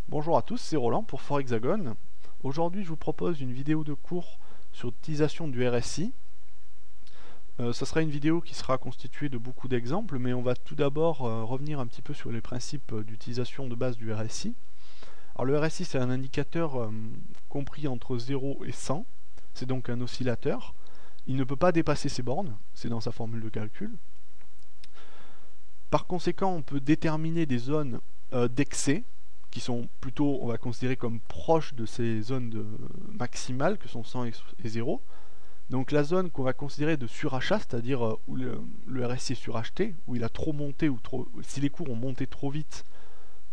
Bonjour à tous, c'est Roland pour Forexagon. Aujourd'hui, je vous propose une vidéo de cours sur l'utilisation du RSI. Ça sera une vidéo qui sera constituée de beaucoup d'exemples, mais on va tout d'abord revenir un petit peu sur les principes d'utilisation de base du RSI. Alors le RSI, c'est un indicateur compris entre 0 et 100. C'est donc un oscillateur. Il ne peut pas dépasser ses bornes, c'est dans sa formule de calcul. Par conséquent, on peut déterminer des zones d'excès, qui sont plutôt, on va considérer comme proches de ces zones maximales, que sont 100 et 0. Donc la zone qu'on va considérer de surachat, c'est-à-dire où le RSI est suracheté, où il a trop monté, ou si les cours ont monté trop vite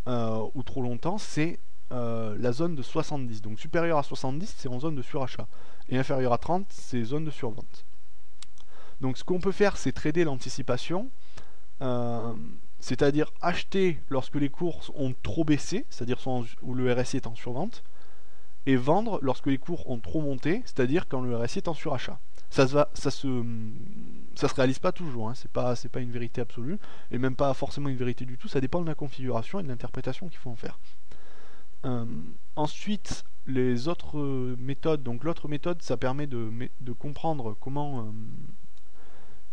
ou trop longtemps, c'est la zone de 70. Donc supérieur à 70, c'est en zone de surachat. Et inférieur à 30, c'est zone de survente. Donc ce qu'on peut faire, c'est trader l'anticipation, c'est-à-dire acheter lorsque les cours ont trop baissé, c'est-à-dire où le RSI est en survente, et vendre lorsque les cours ont trop monté, c'est-à-dire quand le RSI est en surachat. Ça se réalise pas toujours, hein, c'est pas une vérité absolue, et même pas forcément une vérité du tout, ça dépend de la configuration et de l'interprétation qu'il faut en faire. Ensuite, les autres méthodes, donc l'autre méthode, ça permet de comprendre comment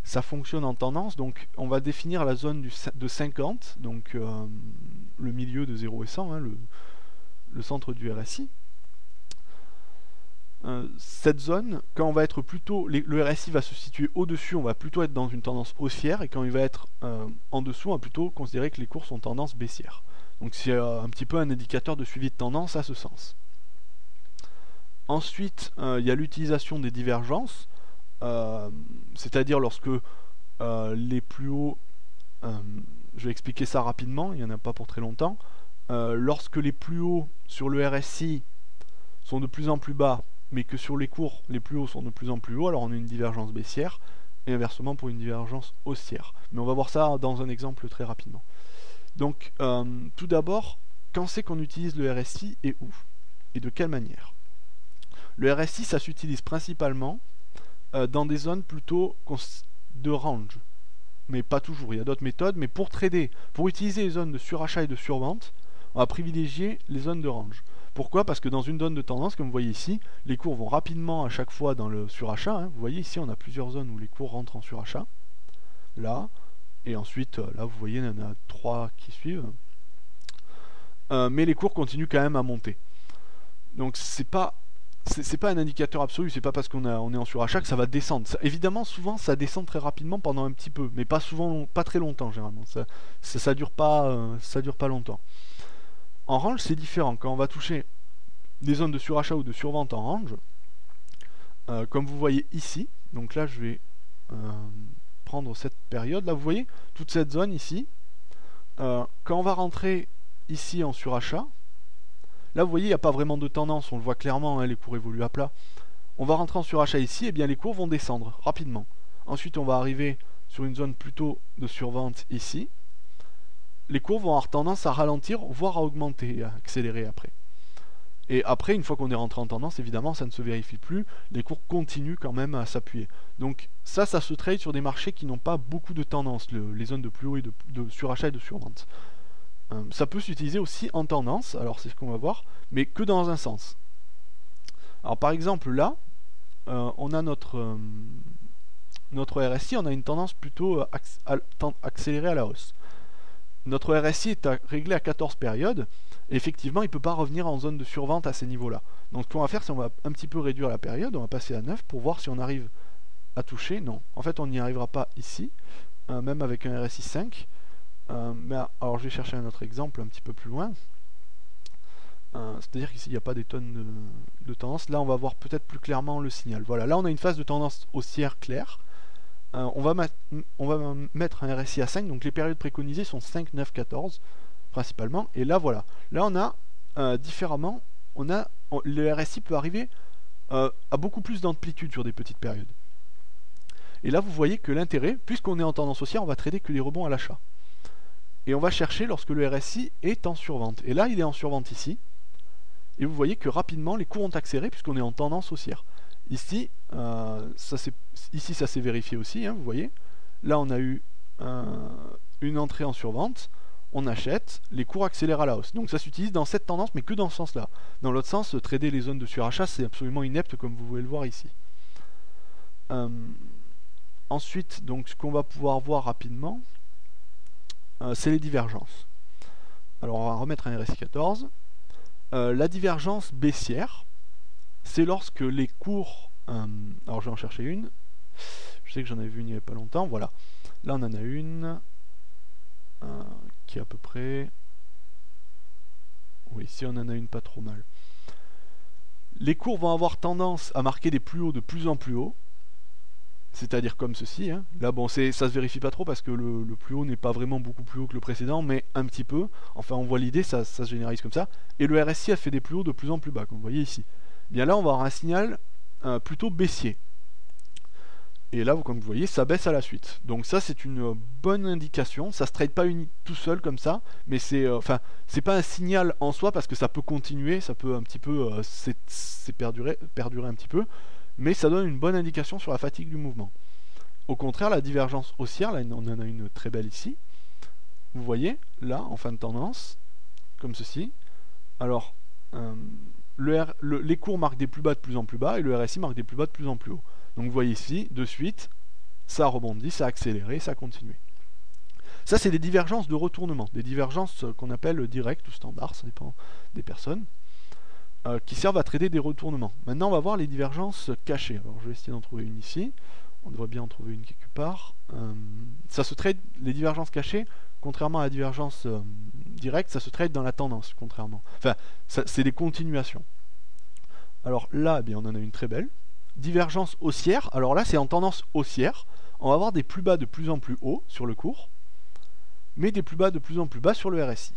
ça fonctionne en tendance. Donc on va définir la zone de 50, donc le milieu de 0 et 100, hein, le centre du RSI. Cette zone, quand on va être plutôt, le RSI va se situer au-dessus, on va plutôt être dans une tendance haussière, et quand il va être en dessous, on va plutôt considérer que les cours sont tendance baissière. Donc c'est un petit peu un indicateur de suivi de tendance à ce sens. Ensuite, il y a l'utilisation des divergences, c'est-à-dire lorsque les plus hauts, je vais expliquer ça rapidement, il n'y en a pas pour très longtemps, lorsque les plus hauts sur le RSI sont de plus en plus bas, mais que sur les cours, les plus hauts sont de plus en plus hauts, alors on a une divergence baissière, et inversement pour une divergence haussière. Mais on va voir ça dans un exemple très rapidement. Donc, tout d'abord, quand c'est qu'on utilise le RSI et où? Et de quelle manière? Le RSI, ça s'utilise principalement dans des zones plutôt de range. Mais pas toujours, il y a d'autres méthodes, mais pour trader, pour utiliser les zones de surachat et de survente, on va privilégier les zones de range. Pourquoi? Parce que dans une zone de tendance, comme vous voyez ici, les cours vont rapidement à chaque fois dans le surachat, hein. Vous voyez ici, on a plusieurs zones où les cours rentrent en surachat. Là, et ensuite, là, vous voyez, il y en a 3 qui suivent. Mais les cours continuent quand même à monter. Donc c'est pas un indicateur absolu, c'est pas parce qu'on est en surachat que ça va descendre. Évidemment, souvent ça descend très rapidement pendant un petit peu, mais pas souvent, pas très longtemps généralement. Ça dure pas longtemps. En range, c'est différent. Quand on va toucher des zones de surachat ou de survente en range, comme vous voyez ici, donc là je vais prendre cette période, là vous voyez, toute cette zone ici, quand on va rentrer ici en surachat, là vous voyez, il n'y a pas vraiment de tendance, on le voit clairement, hein, les cours évoluent à plat. On va rentrer en surachat ici, et bien les cours vont descendre rapidement. Ensuite on va arriver sur une zone plutôt de survente ici. Les cours vont avoir tendance à ralentir, voire à augmenter, à accélérer après. Et après, une fois qu'on est rentré en tendance, évidemment, ça ne se vérifie plus. Les cours continuent quand même à s'appuyer. Donc ça se trade sur des marchés qui n'ont pas beaucoup de tendance, les zones de plus haut et de surachat et de survente. Ça peut s'utiliser aussi en tendance, alors c'est ce qu'on va voir, mais que dans un sens. Alors par exemple là, on a notre RSI, on a une tendance plutôt accélérée à la hausse. Notre RSI est réglé à 14 périodes, et effectivement il ne peut pas revenir en zone de survente à ces niveaux-là. Donc ce qu'on va faire, c'est qu'on va un petit peu réduire la période, on va passer à 9 pour voir si on arrive à toucher. Non, en fait on n'y arrivera pas ici, même avec un RSI 5. Mais alors je vais chercher un autre exemple un petit peu plus loin. C'est-à-dire qu'ici il n'y a pas des tonnes de tendance. Là on va voir peut-être plus clairement le signal. Voilà, là on a une phase de tendance haussière claire. On va mettre un RSI à 5, donc les périodes préconisées sont 5, 9, 14 principalement. Et là voilà, là on a différemment, le RSI peut arriver à beaucoup plus d'amplitude sur des petites périodes. Et là vous voyez que l'intérêt, puisqu'on est en tendance haussière, on va trader que les rebonds à l'achat. Et on va chercher lorsque le RSI est en survente. Et là il est en survente ici. Et vous voyez que rapidement les cours ont accéléré puisqu'on est en tendance haussière. Ici, ça s'est vérifié aussi, hein, vous voyez. Là, on a eu une entrée en survente. on achète, les cours accélèrent à la hausse. Donc ça s'utilise dans cette tendance, mais que dans ce sens-là. Dans l'autre sens, trader les zones de surachat, c'est absolument inepte, comme vous pouvez le voir ici. Ensuite, donc, ce qu'on va pouvoir voir rapidement, c'est les divergences. Alors on va remettre un RSI 14. La divergence baissière, c'est lorsque les cours... alors je vais en chercher une. Je sais que j'en avais vu une il n'y avait pas longtemps. Voilà. Là on en a une qui est à peu près... Oui, ici on en a une pas trop mal. Les cours vont avoir tendance à marquer des plus hauts de plus en plus haut. C'est-à-dire comme ceci. Hein. Là, bon, ça se vérifie pas trop parce que le plus haut n'est pas vraiment beaucoup plus haut que le précédent, mais un petit peu. Enfin, on voit l'idée, ça se généralise comme ça. Et le RSI a fait des plus hauts de plus en plus bas, comme vous voyez ici. Bien là, on va avoir un signal plutôt baissier. Et là, comme vous voyez, ça baisse à la suite. Donc ça, c'est une bonne indication. Ça se trade pas tout seul comme ça, mais c'est pas un signal en soi parce que ça peut continuer, ça peut un petit peu perdurer un petit peu. Mais ça donne une bonne indication sur la fatigue du mouvement. Au contraire, la divergence haussière, là on en a une très belle ici, vous voyez, là, en fin de tendance, comme ceci, alors, les cours marquent des plus bas de plus en plus bas, et le RSI marque des plus bas de plus en plus haut. Donc vous voyez ici, de suite, ça a rebondi, ça a accéléré, ça a continué. Ça, c'est des divergences de retournement, des divergences qu'on appelle directes ou standards, ça dépend des personnes. Qui servent à trader des retournements. Maintenant, on va voir les divergences cachées. Alors, je vais essayer d'en trouver une ici. On devrait bien en trouver une quelque part. Ça se trade, les divergences cachées, contrairement à la divergence directe, ça se trade dans la tendance, contrairement. Enfin, c'est des continuations. Alors là, eh bien, on en a une très belle. Divergence haussière. Alors là, c'est en tendance haussière. On va avoir des plus bas de plus en plus haut sur le cours, mais des plus bas de plus en plus bas sur le RSI.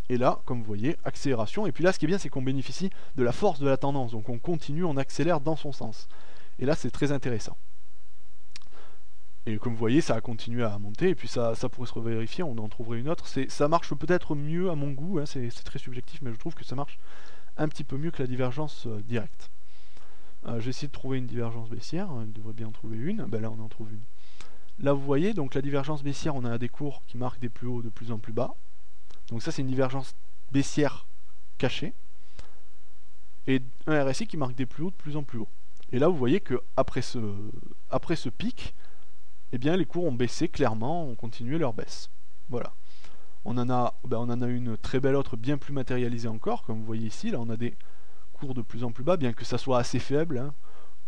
Et là, comme vous voyez, accélération. Et puis là, ce qui est bien, c'est qu'on bénéficie de la force de la tendance. Donc on continue, on accélère dans son sens. Et là, c'est très intéressant. Et comme vous voyez, ça a continué à monter. Et puis ça pourrait se revérifier, on en trouverait une autre. Ça marche peut-être mieux à mon goût. Hein, c'est très subjectif, mais je trouve que ça marche un petit peu mieux que la divergence directe. Je vais essayer de trouver une divergence baissière. On devrait bien en trouver une. Ben là, on en trouve une. Là, vous voyez, donc la divergence baissière, on a des cours qui marquent des plus hauts de plus en plus bas. Donc ça, c'est une divergence baissière cachée. Et un RSI qui marque des plus hauts de plus en plus haut. Et là, vous voyez que après ce pic, eh bien, les cours ont baissé clairement, ont continué leur baisse. Voilà. On en a une très belle autre, bien plus matérialisée encore, comme vous voyez ici. Là, on a des cours de plus en plus bas, bien que ça soit assez faible, hein,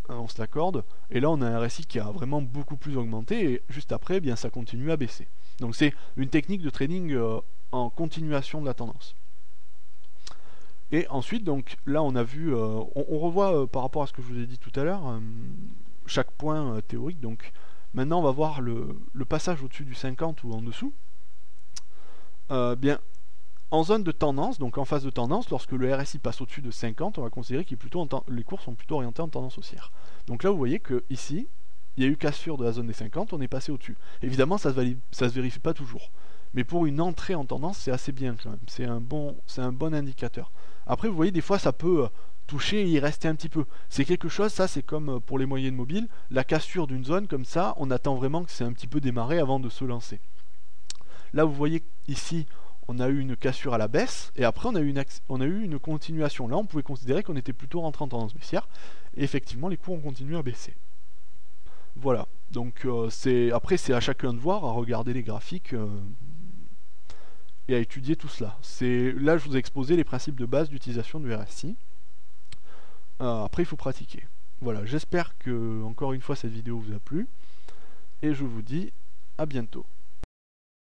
on se l'accorde. Et là, on a un RSI qui a vraiment beaucoup plus augmenté, et juste après, eh bien, ça continue à baisser. Donc c'est une technique de trading en continuation de la tendance. Et ensuite, donc là on a vu, on revoit par rapport à ce que je vous ai dit tout à l'heure, chaque point théorique. Donc maintenant on va voir le passage au-dessus du 50 ou en dessous. Bien, en zone de tendance, donc en phase de tendance, lorsque le RSI passe au-dessus de 50, on va considérer que les cours sont plutôt orientés en tendance haussière. Donc là vous voyez que ici, il y a eu cassure de la zone des 50, on est passé au-dessus. Évidemment ça se vérifie pas toujours. Mais pour une entrée en tendance, c'est assez bien quand même. C'est un bon indicateur. Après, vous voyez, des fois, ça peut toucher et y rester un petit peu. C'est quelque chose, ça, c'est comme pour les moyennes mobiles. La cassure d'une zone, comme ça, on attend vraiment que c'est un petit peu démarré avant de se lancer. Là, vous voyez, ici, on a eu une cassure à la baisse. Et après, on a eu une continuation. Là, on pouvait considérer qu'on était plutôt rentré en tendance baissière. Et effectivement, les cours ont continué à baisser. Voilà. Donc, après, c'est à chacun de voir, à regarder les graphiques... et à étudier tout cela. Là, je vous ai exposé les principes de base d'utilisation du RSI. Après, il faut pratiquer. Voilà, j'espère que, encore une fois, cette vidéo vous a plu. Et je vous dis à bientôt.